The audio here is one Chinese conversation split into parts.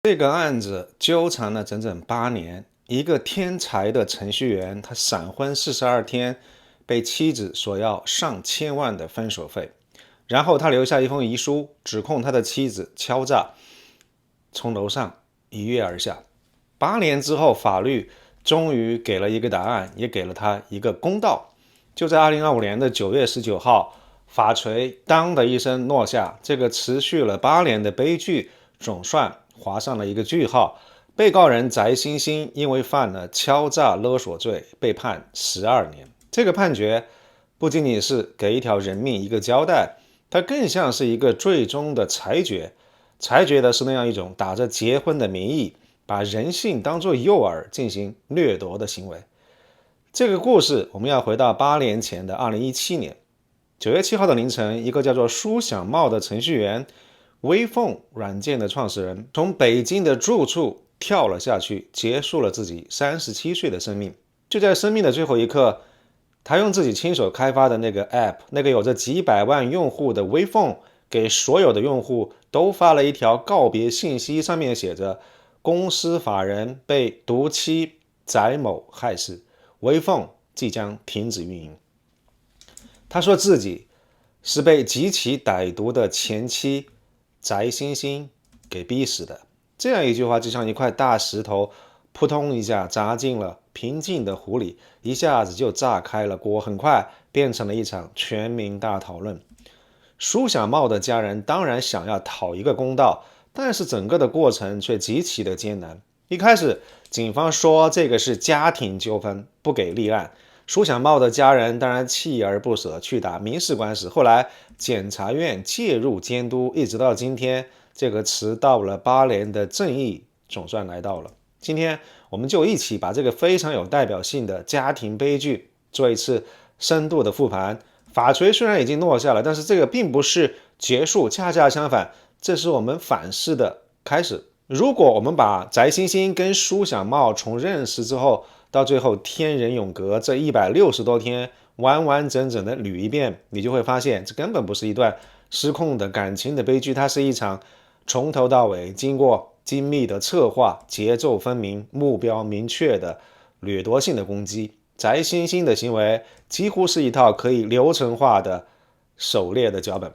这个案子纠缠了整整8年，一个天才的程序员，他闪婚42天，被妻子索要上千万的分手费，然后他留下一封遗书，指控他的妻子敲诈，从楼上一跃而下。8年之后，法律终于给了一个答案，也给了他一个公道。就在2025年的9月19号，法锤当的一声落下，这个持续了8年的悲剧总算划上了一个句号。被告人翟欣欣因为犯了敲诈勒索罪，被判12年。这个判决不仅仅是给一条人命一个交代，它更像是一个最终的裁决。裁决的是那样一种打着结婚的名义，把人性当作诱饵进行掠夺的行为。这个故事我们要回到8年前的2017年9月7号的凌晨，一个叫做舒小茂的程序员，微凤软件的创始人，从北京的住处跳了下去，结束了自己37岁的生命。就在生命的最后一刻，他用自己亲手开发的那个 App， 那个有着几百万用户的微凤，给所有的用户都发了一条告别信息，上面写着公司法人被毒妻翟某害死，微凤即将停止运营。他说自己是被极其歹毒的前妻翟欣欣给逼死的。这样一句话就像一块大石头扑通一下砸进了平静的湖里，一下子就炸开了锅，很快变成了一场全民大讨论。舒小茂的家人当然想要讨一个公道，但是整个的过程却极其的艰难。一开始警方说这个是家庭纠纷，不给立案。舒小茂的家人当然锲而不舍去打民事官司，后来检察院介入监督，一直到今天，这个迟到了8年的正义总算来到了。今天我们就一起把这个非常有代表性的家庭悲剧做一次深度的复盘。法锤虽然已经落下了，但是这个并不是结束，恰恰相反，这是我们反思的开始。如果我们把翟欣欣跟舒小茂从认识之后到最后天人永隔这160多天完完整整的捋一遍，你就会发现这根本不是一段失控的感情的悲剧，它是一场从头到尾经过精密的策划、节奏分明、目标明确的掠夺性的攻击。翟欣欣的行为几乎是一套可以流程化的狩猎的脚本。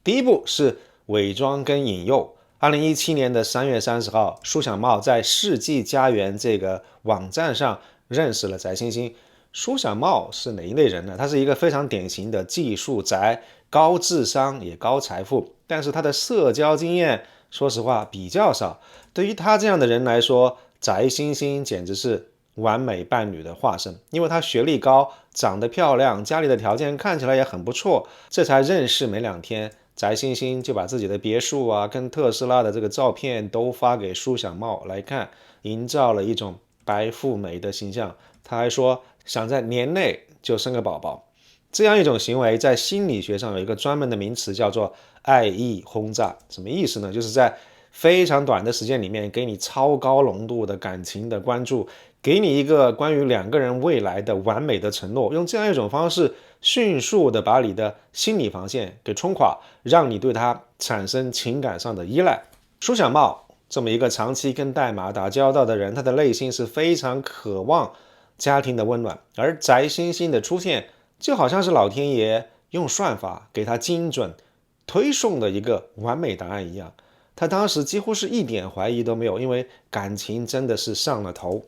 第一步是伪装跟引诱。2017年的3月30号，舒小茂在世纪佳缘这个网站上认识了翟欣欣。舒小茂是哪一类人呢？他是一个非常典型的技术宅，高智商也高财富，但是他的社交经验说实话比较少。对于他这样的人来说，翟欣欣简直是完美伴侣的化身，因为她学历高，长得漂亮，家里的条件看起来也很不错。这才认识没2天，翟欣欣就把自己的别墅啊，跟特斯拉的这个照片都发给舒小茂来看，营造了一种白富美的形象。他还说想在年内就生个宝宝。这样一种行为在心理学上有一个专门的名词，叫做爱意轰炸。什么意思呢？就是在非常短的时间里面给你超高浓度的感情的关注，给你一个关于2个人未来的完美的承诺，用这样一种方式迅速的把你的心理防线给冲垮，让你对他产生情感上的依赖。舒小茂这么一个长期跟代码打交道的人，他的内心是非常渴望家庭的温暖，而翟欣欣的出现就好像是老天爷用算法给他精准推送的一个完美答案一样。他当时几乎是一点怀疑都没有，因为感情真的是上了头。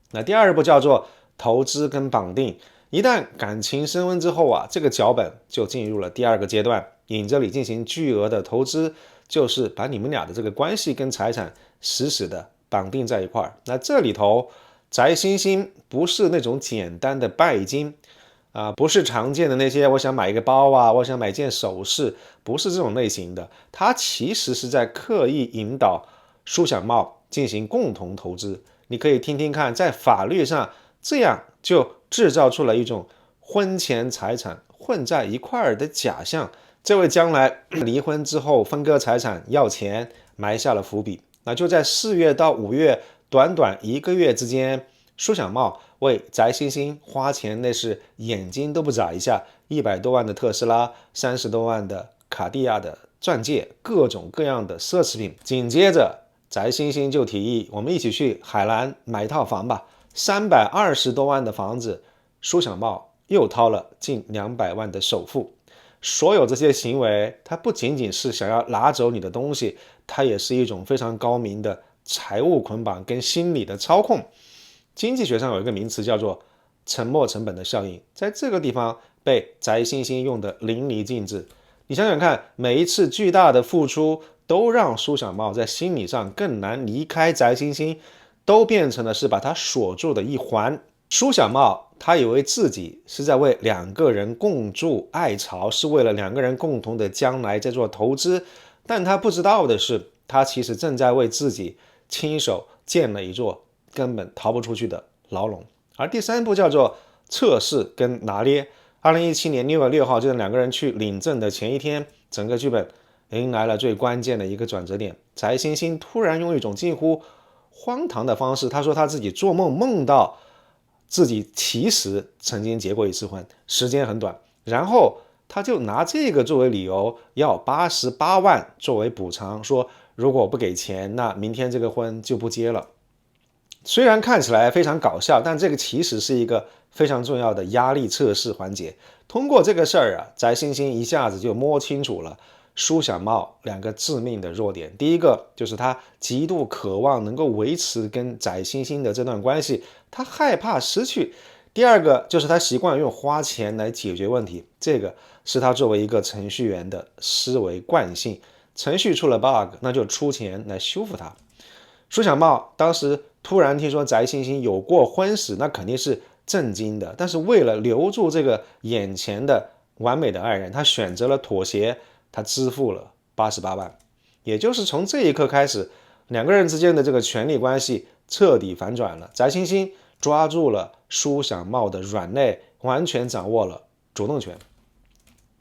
那第二步叫做投资跟绑定。一旦感情升温之后啊，这个脚本就进入了第2个阶段，引着你进行巨额的投资，就是把你们俩的这个关系跟财产死死的绑定在一块儿。那这里头翟欣欣不是那种简单的拜金不是常见的那些我想买一个包啊，我想买件首饰，不是这种类型的。他其实是在刻意引导舒小茂进行共同投资。你可以听听看，在法律上这样就制造出了一种婚前财产混在一块儿的假象，这为将来离婚之后分割财产要钱埋下了伏笔。那就在4月到5月短短1个月之间，舒小茂为翟欣欣花钱那是眼睛都不眨一下，100多万的特斯拉，30多万的卡地亚的钻戒、各种各样的奢侈品。紧接着，翟欣欣就提议，我们一起去海南买一套房吧。320多万的房子，舒小茂又掏了近200万的首付。所有这些行为，他不仅仅是想要拿走你的东西，它也是一种非常高明的财务捆绑跟心理的操控。经济学上有一个名词叫做沉没成本的效应，在这个地方被翟欣欣用得淋漓尽致。你想想看，每一次巨大的付出都让舒小茂在心理上更难离开翟欣欣，都变成了是把他锁住的一环。舒小茂他以为自己是在为两个人共筑爱巢，是为了两个人共同的将来在做投资，但他不知道的是，他其实正在为自己亲手建了一座根本逃不出去的牢笼。而第三步叫做测试跟拿捏。2017年6月6号，就是两个人去领证的前一天，整个剧本迎来了最关键的一个转折点。翟欣欣突然用一种近乎荒唐的方式，他说他自己做梦梦到自己其实曾经结过一次婚，时间很短，然后他就拿这个作为理由，要88万作为补偿，说如果不给钱，那明天这个婚就不结了。虽然看起来非常搞笑，但这个其实是一个非常重要的压力测试环节。通过这个事儿啊，翟欣欣一下子就摸清楚了舒小茂两个致命的弱点。第一个就是他极度渴望能够维持跟翟欣欣的这段关系，他害怕失去。第二个就是他习惯用花钱来解决问题，这个是他作为一个程序员的思维惯性。程序出了 bug， 那就出钱来修复它。舒小茂当时突然听说翟欣欣有过婚史，那肯定是震惊的。但是为了留住这个眼前的完美的爱人，他选择了妥协，他支付了88万。也就是从这一刻开始，两个人之间的这个权力关系彻底反转了。翟欣欣抓住了舒小茂的软肋，完全掌握了主动权。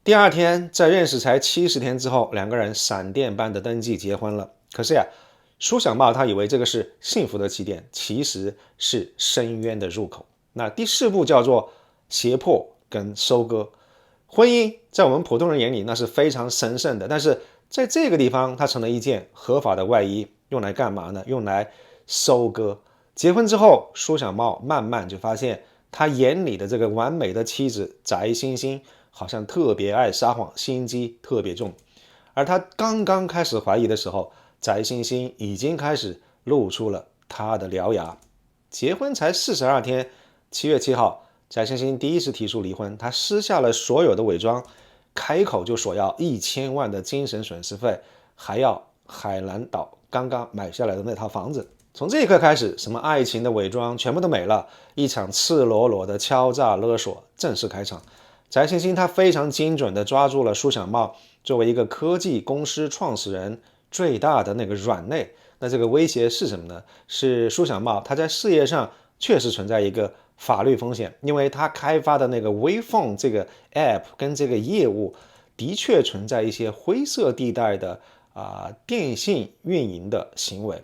第二天，在认识才70天之后，两个人闪电般的登记结婚了。可是呀，舒小茂他以为这个是幸福的起点，其实是深渊的入口。那第4步叫做胁迫跟收割。婚姻在我们普通人眼里那是非常神圣的，但是在这个地方它成了一件合法的外衣，用来干嘛呢？用来收割。结婚之后，舒小茂慢慢就发现他眼里的这个完美的妻子翟欣欣好像特别爱撒谎，心机特别重。而他刚刚开始怀疑的时候，翟欣欣已经开始露出了他的獠牙。结婚才42天，7月7号，翟欣欣第一次提出离婚，他撕下了所有的伪装，开口就索要1000万的精神损失费，还要海南岛刚刚买下来的那套房子。从这一刻开始，什么爱情的伪装全部都没了，一场赤裸裸的敲诈勒索正式开场。翟欣欣他非常精准地抓住了舒小茂作为一个科技公司创始人最大的那个软肋。那这个威胁是什么呢？是舒小茂他在事业上确实存在一个法律风险，因为他开发的那个 WePhone 这个 app 跟这个业务的确存在一些灰色地带的电信运营的行为，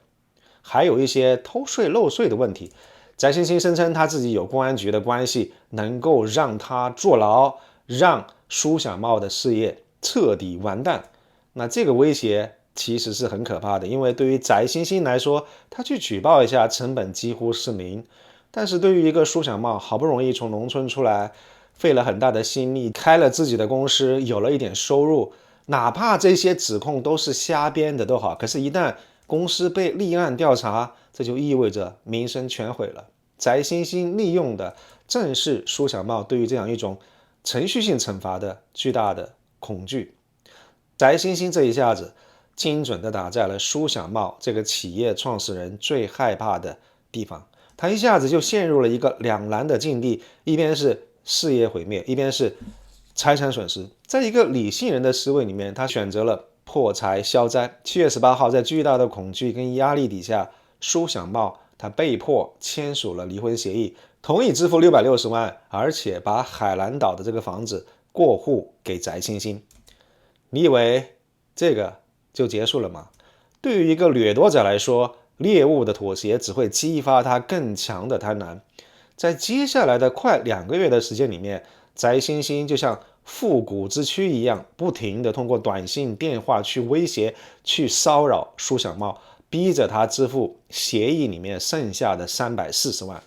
还有一些偷税漏税的问题。翟欣欣声称他自己有公安局的关系，能够让他坐牢，让舒小茂的事业彻底完蛋。那这个威胁其实是很可怕的，因为对于翟欣欣来说，他去举报一下成本几乎是零，但是对于一个舒小茂好不容易从农村出来，费了很大的心力开了自己的公司，有了一点收入，哪怕这些指控都是瞎编的都好，可是一旦公司被立案调查，这就意味着名声全毁了。翟欣欣利用的正是舒小茂对于这样一种程序性惩罚的巨大的恐惧。翟欣欣这一下子精准地打在了舒小茂这个企业创始人最害怕的地方，他一下子就陷入了一个两难的境地，一边是事业毁灭，一边是财产损失。在一个理性人的思维里面，他选择了破财消灾。7月18号，在巨大的恐惧跟压力底下，舒小茂他被迫签署了离婚协议，同意支付660万，而且把海南岛的这个房子过户给翟欣欣。你以为这个就结束了吗？对于一个掠夺者来说，猎物的妥协只会激发他更强的贪婪。在接下来的快2个月的时间里面，翟欣欣就像复古之躯一样，不停地通过短信、电话去威胁、去骚扰舒小茂，逼着他支付协议里面剩下的340万。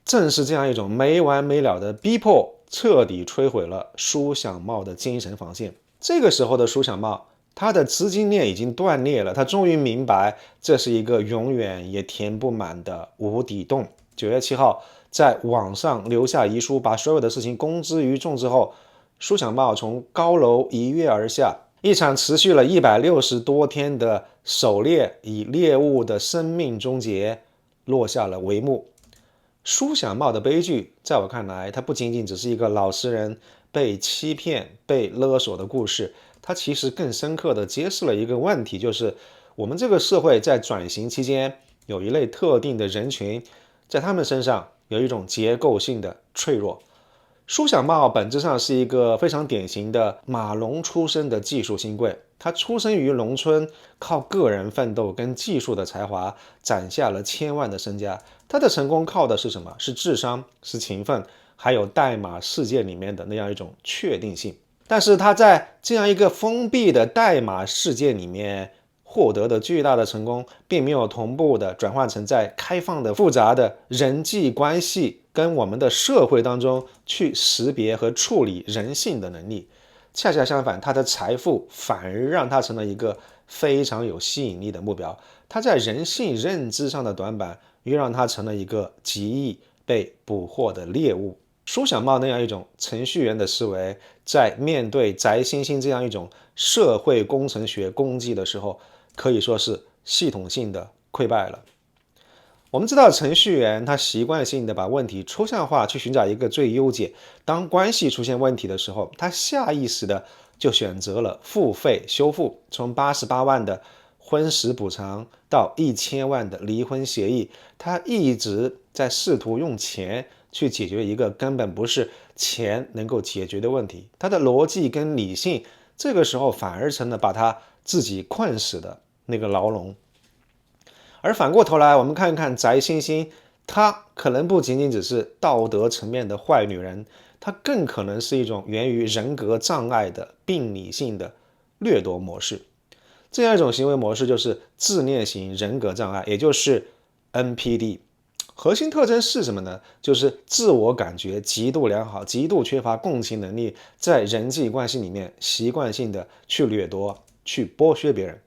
正是这样一种没完没了的逼迫，彻底摧毁了舒小茂的精神防线。这个时候的舒小茂，他的资金链已经断裂了，他终于明白这是一个永远也填不满的无底洞。9月7号，在网上留下遗书，把所有的事情公之于众之后，舒小茂从高楼一跃而下，一场持续了160多天的狩猎以猎物的生命终结落下了帷幕。舒小茂的悲剧，在我看来，它不仅仅只是一个老实人被欺骗、被勒索的故事，它其实更深刻地揭示了一个问题，就是我们这个社会在转型期间，有一类特定的人群，在他们身上有一种结构性的脆弱。舒小茂本质上是一个非常典型的码农出身的技术新贵，他出生于农村，靠个人奋斗跟技术的才华攒下了千万的身家。他的成功靠的是什么？是智商，是勤奋，还有代码世界里面的那样一种确定性。但是他在这样一个封闭的代码世界里面获得的巨大的成功，并没有同步的转换成在开放的复杂的人际关系跟我们的社会当中去识别和处理人性的能力。恰恰相反，他的财富反而让他成了一个非常有吸引力的目标。他在人性认知上的短板，又让他成了一个极易被捕获的猎物。舒小茂那样一种程序员的思维，在面对翟欣欣这样一种社会工程学功绩的时候，可以说是系统性的溃败了。我们知道程序员他习惯性的把问题抽象化，去寻找一个最优解。当关系出现问题的时候，他下意识的就选择了付费修复，从88万的婚食补偿到1000万的离婚协议，他一直在试图用钱去解决一个根本不是钱能够解决的问题。他的逻辑跟理性这个时候反而成了把他自己困死的那个牢笼。而反过头来，我们看看翟欣欣，她可能不仅仅只是道德层面的坏女人，她更可能是一种源于人格障碍的病理性的掠夺模式。这样一种行为模式就是自恋型人格障碍，也就是 NPD。核心特征是什么呢？就是自我感觉极度良好，极度缺乏共情能力，在人际关系里面习惯性的去掠夺、去剥削别人。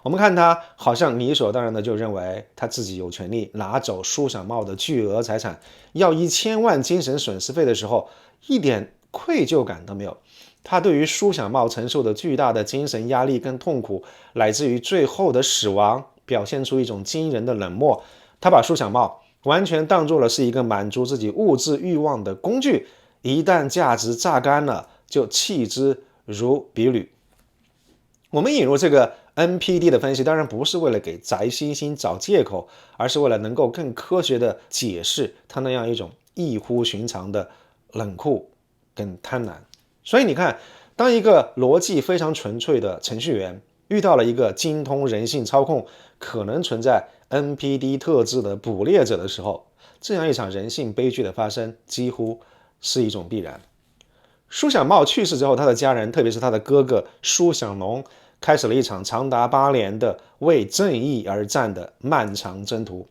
我们看他好像理所当然的就认为他自己有权利拿走舒小茂的巨额财产，要1000万精神损失费的时候，一点愧疚感都没有。他对于舒小茂承受的巨大的精神压力跟痛苦，乃至于最后的死亡，表现出一种惊人的冷漠。他把舒小茂完全当作了是一个满足自己物质欲望的工具，一旦价值榨干了，就弃之如敝履。我们引入这个 NPD 的分析，当然不是为了给翟欣欣找借口，而是为了能够更科学的解释他那样一种异乎寻常的冷酷跟贪婪。所以你看，当一个逻辑非常纯粹的程序员遇到了一个精通人性操控、可能存在 NPD 特质的捕猎者的时候，这样一场人性悲剧的发生几乎是一种必然。舒小茂去世之后，他的家人，特别是他的哥哥舒小农，开始了一场长达8年的为正义而战的漫长征途。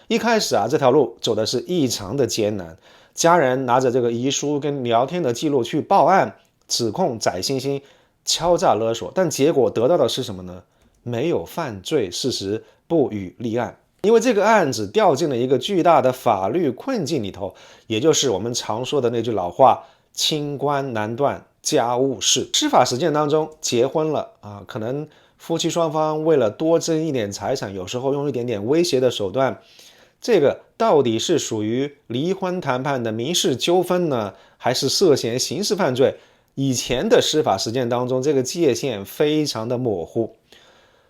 一开始这条路走的是异常的艰难。家人拿着这个遗书跟聊天的记录去报案，指控翟欣欣敲诈勒索，但结果得到的是什么呢？没有犯罪事实，不予立案。因为这个案子掉进了一个巨大的法律困境里头，也就是我们常说的那句老话：清官难断家务事。司法实践当中，结婚了可能夫妻双方为了多争一点财产，有时候用一点点威胁的手段，这个到底是属于离婚谈判的民事纠纷呢，还是涉嫌刑事犯罪？以前的司法实践当中，这个界限非常的模糊。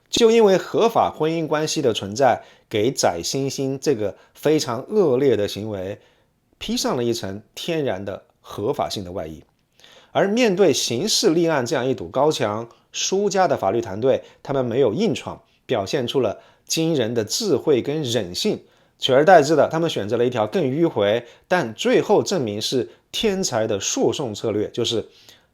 就因为合法婚姻关系的存在，给翟欣欣这个非常恶劣的行为披上了一层天然的合法性的外衣。而面对刑事立案这样一堵高墙，舒家的法律团队他们没有硬闯，表现出了惊人的智慧跟忍性，取而代之的，他们选择了一条更迂回，但最后证明是天才的诉讼策略，就是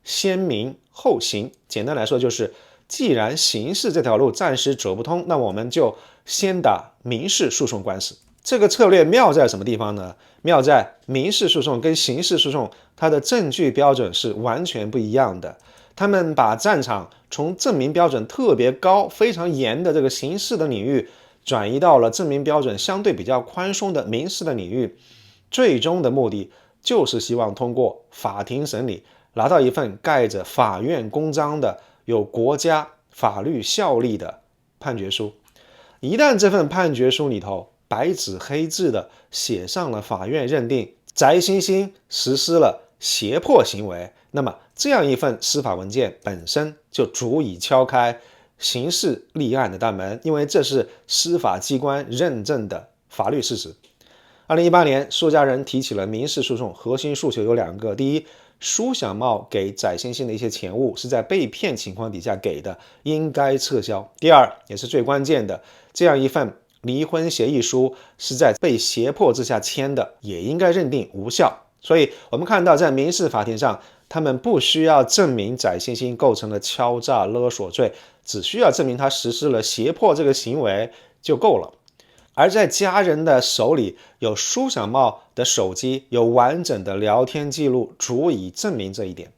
先民后刑。简单来说，就是既然刑事这条路暂时走不通，那我们就先打民事诉讼官司。这个策略妙在什么地方呢？妙在民事诉讼跟刑事诉讼，它的证据标准是完全不一样的。他们把战场从证明标准特别高、非常严的这个刑事的领域，转移到了证明标准相对比较宽松的民事的领域。最终的目的就是希望通过法庭审理，拿到一份盖着法院公章的、有国家法律效力的判决书。一旦这份判决书里头白纸黑字的写上了法院认定翟欣欣实施了胁迫行为，那么这样一份司法文件本身就足以敲开刑事立案的大门，因为这是司法机关认证的法律事实。2018年，苏家人提起了民事诉讼，核心诉求有2个：第一，苏小茂给翟欣欣的一些钱物是在被骗情况底下给的，应该撤销；第二，也是最关键的，这样一份离婚协议书是在被胁迫之下签的，也应该认定无效。所以我们看到，在民事法庭上，他们不需要证明翟欣欣构成了敲诈勒索罪，只需要证明他实施了胁迫这个行为就够了。而在家人的手里有苏小茂的手机，有完整的聊天记录，足以证明这一点。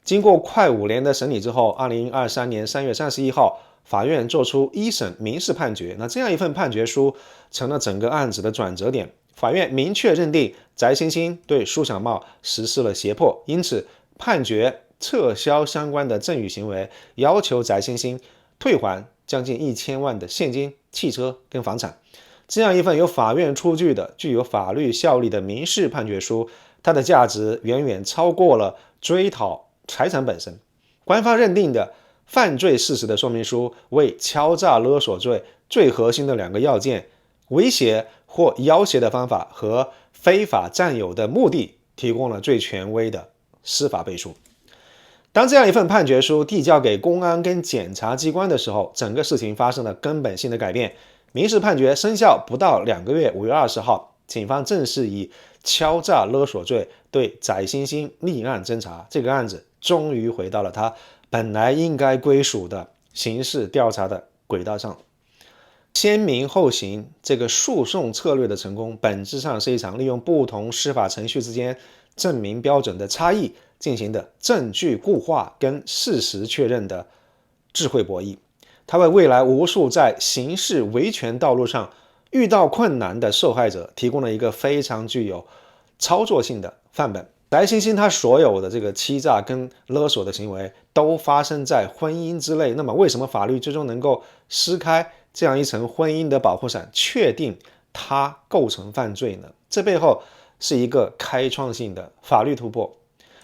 经过快5年的审理之后，2023年3月31号，法院作出一审民事判决。那这样一份判决书成了整个案子的转折点。法院明确认定翟欣欣对苏小茂实施了胁迫，因此判决撤销相关的赠与行为，要求翟欣欣退还将近1000万的现金、汽车跟房产。这样一份由法院出具的具有法律效力的民事判决书，它的价值远远超过了追讨财产本身。官方认定的犯罪事实的说明书为敲诈勒索罪最核心的2个要件：威胁或要挟的方法和非法占有的目的，提供了最权威的司法背书。当这样一份判决书递交给公安跟检察机关的时候，整个事情发生了根本性的改变。民事判决生效不到2个月，5月20号，警方正式以敲诈勒索罪对翟欣欣立案侦查。这个案子终于回到了他本来应该归属的刑事调查的轨道上。先民后刑这个诉讼策略的成功，本质上是一场利用不同司法程序之间证明标准的差异进行的证据固化跟事实确认的智慧博弈。它为未来无数在刑事维权道路上遇到困难的受害者提供了一个非常具有操作性的范本。翟欣欣他所有的这个欺诈跟勒索的行为都发生在婚姻之内，那么为什么法律最终能够撕开这样一层婚姻的保护伞，确定他构成犯罪呢？这背后是一个开创性的法律突破。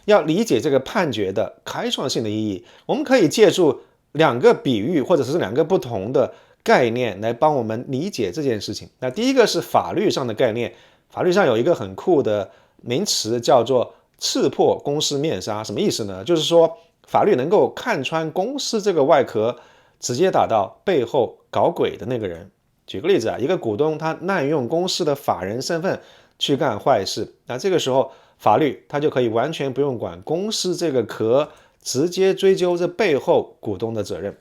要理解这个判决的开创性的意义，我们可以借助2个比喻或者是2个不同的概念来帮我们理解这件事情。那第一个是法律上的概念，法律上有一个很酷的名词叫做刺破公司面纱。什么意思呢？就是说法律能够看穿公司这个外壳，直接打到背后搞鬼的那个人。举个例子啊，一个股东他滥用公司的法人身份去干坏事，那这个时候法律他就可以完全不用管公司这个壳，直接追究这背后股东的责任。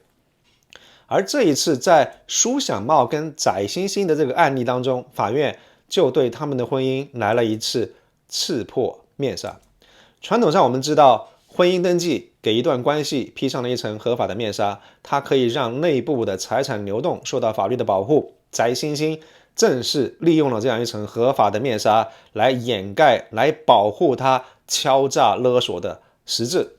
而这一次在苏小茂跟翟欣欣的这个案例当中，法院就对他们的婚姻来了一次刺破面纱。传统上我们知道，婚姻登记给一段关系披上了一层合法的面纱，它可以让内部的财产流动受到法律的保护。翟欣欣正是利用了这样一层合法的面纱来掩盖、来保护他敲诈勒索的实质。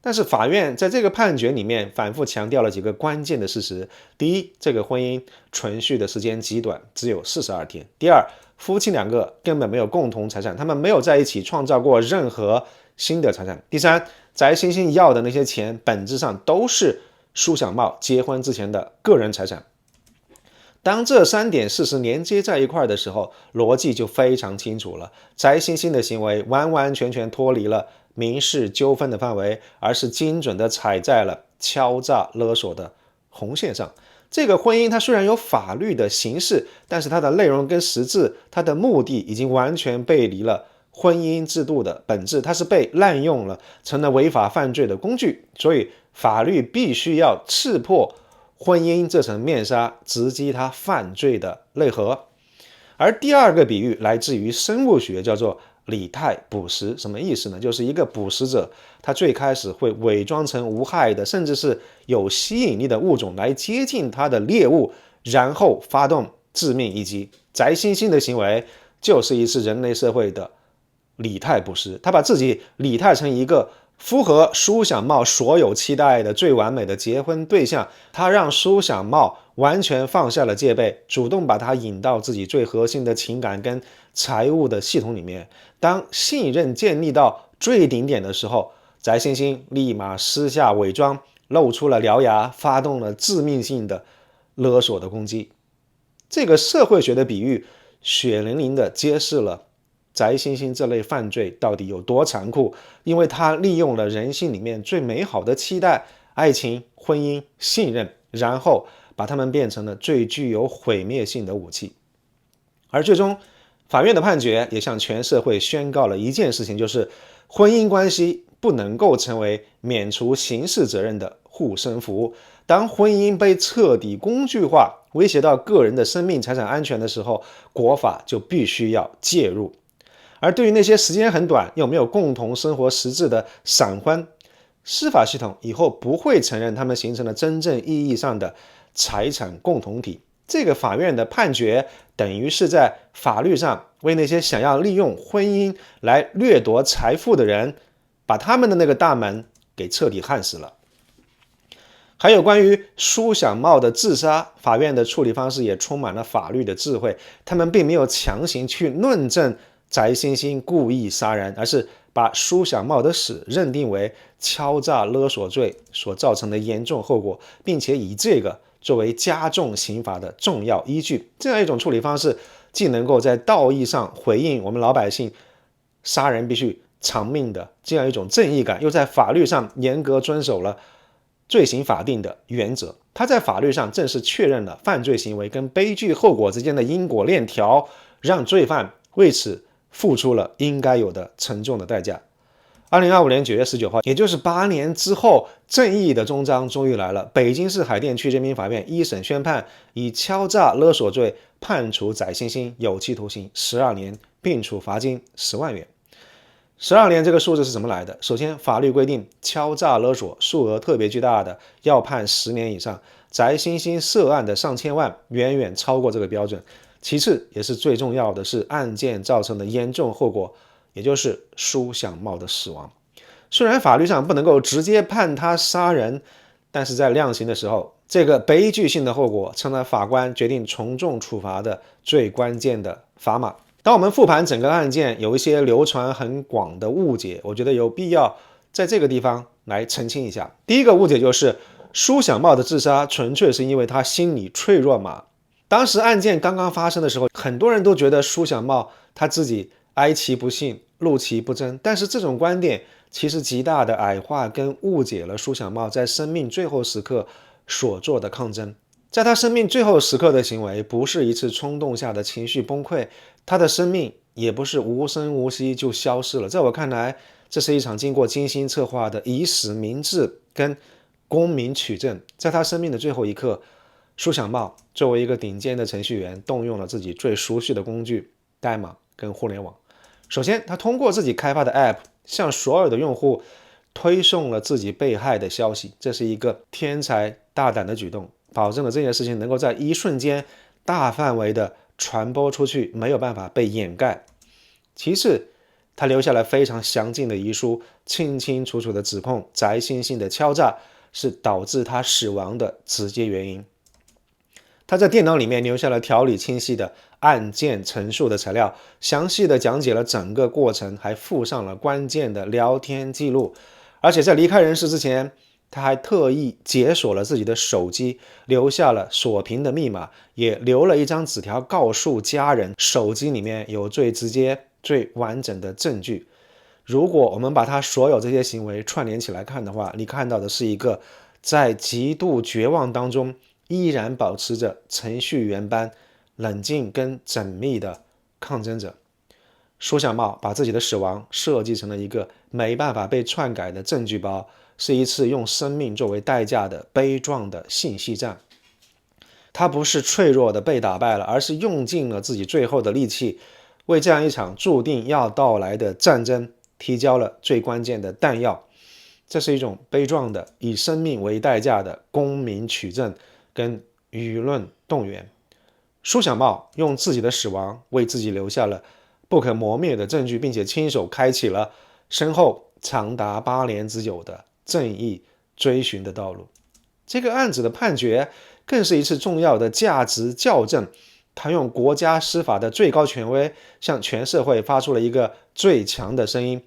但是法院在这个判决里面反复强调了几个关键的事实：第一，这个婚姻存续的时间极短，只有42天；第二，夫妻2个根本没有共同财产，他们没有在一起创造过任何新的财产；第三，翟欣欣要的那些钱本质上都是苏小茂结婚之前的个人财产。当这3点事实连接在一块的时候，逻辑就非常清楚了。翟欣欣的行为完完全全脱离了民事纠纷的范围，而是精准地踩在了敲诈勒索的红线上。这个婚姻它虽然有法律的形式，但是它的内容跟实质，它的目的已经完全背离了婚姻制度的本质，它是被滥用了，成了违法犯罪的工具。所以法律必须要刺破婚姻这层面纱，直击它犯罪的内核。而第二个比喻来自于生物学，叫做拟态捕食。什么意思呢？就是一个捕食者，他最开始会伪装成无害的，甚至是有吸引力的物种来接近他的猎物，然后发动致命一击。翟猩猩的行为就是一次人类社会的拟态捕食，他把自己拟态成一个符合舒小茂所有期待的最完美的结婚对象，他让舒小茂完全放下了戒备，主动把他引到自己最核心的情感跟财务的系统里面。当信任建立到最顶点的时候，翟猩猩立马撕下伪装，露出了獠牙，发动了致命性的勒索的攻击。这个社会学的比喻血淋淋地揭示了翟猩猩这类犯罪到底有多残酷，因为他利用了人性里面最美好的期待，爱情、婚姻、信任，然后把它们变成了最具有毁灭性的武器。而最终法院的判决也向全社会宣告了一件事情，就是婚姻关系不能够成为免除刑事责任的护身符。当婚姻被彻底工具化，威胁到个人的生命财产安全的时候，国法就必须要介入。而对于那些时间很短又没有共同生活实质的闪婚，司法系统以后不会承认他们形成了真正意义上的财产共同体。这个法院的判决等于是在法律上为那些想要利用婚姻来掠夺财富的人，把他们的那个大门给彻底焊死了。还有关于舒小茂的自杀，法院的处理方式也充满了法律的智慧，他们并没有强行去论证翟猩猩故意杀人，而是把舒小茂的死认定为敲诈勒索罪所造成的严重后果，并且以这个作为加重刑罚的重要依据。这样一种处理方式，既能够在道义上回应我们老百姓杀人必须偿命的这样一种正义感，又在法律上严格遵守了罪行法定的原则。他在法律上正式确认了犯罪行为跟悲剧后果之间的因果链条，让罪犯为此付出了应该有的沉重的代价。2025年9月19号，也就是8年之后，正义的终章终于来了。北京市海淀区人民法院一审宣判，以敲诈勒索罪判处翟猩猩有期徒刑12年，并处罚金10万元。12年这个数字是怎么来的？首先，法律规定敲诈勒索数额特别巨大的要判10年以上，翟猩猩涉案的上千万远远超过这个标准。其次，也是最重要的是案件造成的严重后果，也就是舒小茂的死亡。虽然法律上不能够直接判他杀人，但是在量刑的时候，这个悲剧性的后果成了法官决定从重处罚的最关键的砝码。当我们复盘整个案件，有一些流传很广的误解，我觉得有必要在这个地方来澄清一下。第一个误解就是舒小茂的自杀纯粹是因为他心理脆弱嘛。当时案件刚刚发生的时候，很多人都觉得舒小茂他自己哀其不幸，怒其不争，但是这种观点其实极大的矮化跟误解了舒小茂在生命最后时刻所做的抗争。在他生命最后时刻的行为不是一次冲动下的情绪崩溃，他的生命也不是无声无息就消失了。在我看来，这是一场经过精心策划的以死明志跟公民取证。在他生命的最后一刻，舒小茂作为一个顶尖的程序员，动用了自己最熟悉的工具代码跟互联网。首先，他通过自己开发的 App 向所有的用户推送了自己被害的消息，这是一个天才大胆的举动，保证了这件事情能够在一瞬间大范围的传播出去，没有办法被掩盖。其次，他留下了非常详尽的遗书，清清楚楚地指控翟猩猩的敲诈是导致他死亡的直接原因。他在电脑里面留下了条理清晰的案件陈述的材料，详细的讲解了整个过程，还附上了关键的聊天记录。而且在离开人世之前，他还特意解锁了自己的手机，留下了锁屏的密码，也留了一张纸条告诉家人，手机里面有最直接最完整的证据。如果我们把他所有这些行为串联起来看的话，你看到的是一个在极度绝望当中依然保持着程序员般冷静跟缜密的抗争者。舒小茂把自己的死亡设计成了一个没办法被篡改的证据包，是一次用生命作为代价的悲壮的信息战。他不是脆弱的被打败了，而是用尽了自己最后的力气，为这样一场注定要到来的战争提交了最关键的弹药。这是一种悲壮的以生命为代价的公民取证跟舆论动员。舒小茂用自己的死亡为自己留下了不可磨灭的证据，并且亲手开启了身后长达8年之久的正义追寻的道路。这个案子的判决更是一次重要的价值校正，他用国家司法的最高权威向全社会发出了一个最强的声音：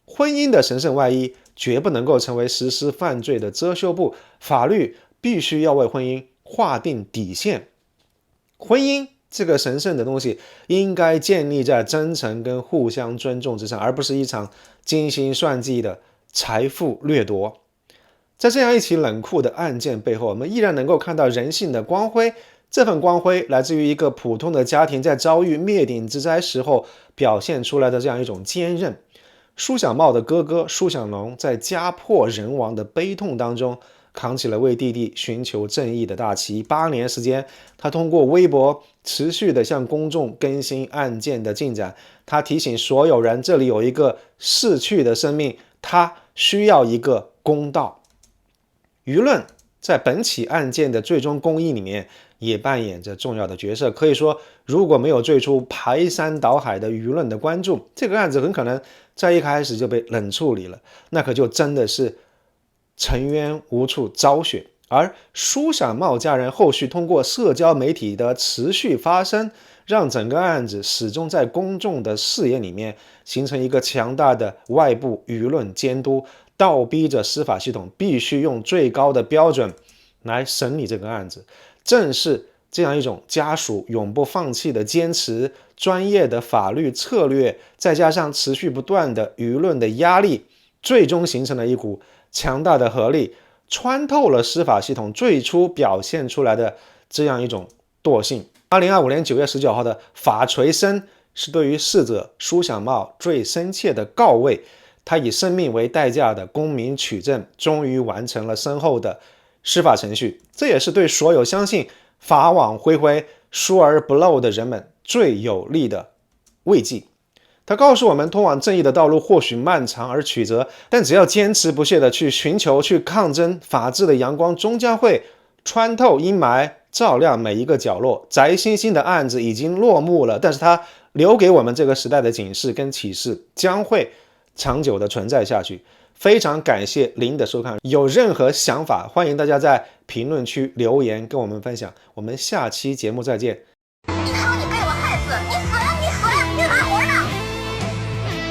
婚姻的神圣外衣绝不能够成为实施犯罪的遮羞布，法律必须要为婚姻划定底线。婚姻这个神圣的东西应该建立在真诚跟互相尊重之上，而不是一场精心算计的财富掠夺。在这样一起冷酷的案件背后，我们依然能够看到人性的光辉。这份光辉来自于一个普通的家庭在遭遇灭顶之灾时候表现出来的这样一种坚韧。舒小茂的哥哥舒小农在家破人亡的悲痛当中扛起了为弟弟寻求正义的大旗。8年时间，他通过微博持续的向公众更新案件的进展。他提醒所有人，这里有一个逝去的生命，他需要一个公道。舆论在本起案件的最终公义里面也扮演着重要的角色。可以说，如果没有最初排山倒海的舆论的关注，这个案子很可能在一开始就被冷处理了，那可就真的是沉冤无处昭雪。而舒小茂家人后续通过社交媒体的持续发声，让整个案子始终在公众的视野里面形成一个强大的外部舆论监督，倒逼着司法系统必须用最高的标准来审理这个案子。正是这样一种家属永不放弃的坚持、专业的法律策略，再加上持续不断的舆论的压力，最终形成了一股强大的合力，穿透了司法系统最初表现出来的这样一种惰性。2025年9月19号的法锤声是对于逝者舒小茂最深切的告慰。他以生命为代价的公民取证终于完成了深厚的司法程序，这也是对所有相信法网恢恢，疏而不漏的人们最有力的慰藉。他告诉我们，通往正义的道路或许漫长而曲折，但只要坚持不懈地去寻求、去抗争，法治的阳光终将会穿透阴霾，照亮每一个角落。翟欣欣的案子已经落幕了，但是他留给我们这个时代的警示跟启示将会长久的存在下去。非常感谢您的收看，有任何想法欢迎大家在评论区留言跟我们分享。我们下期节目再见，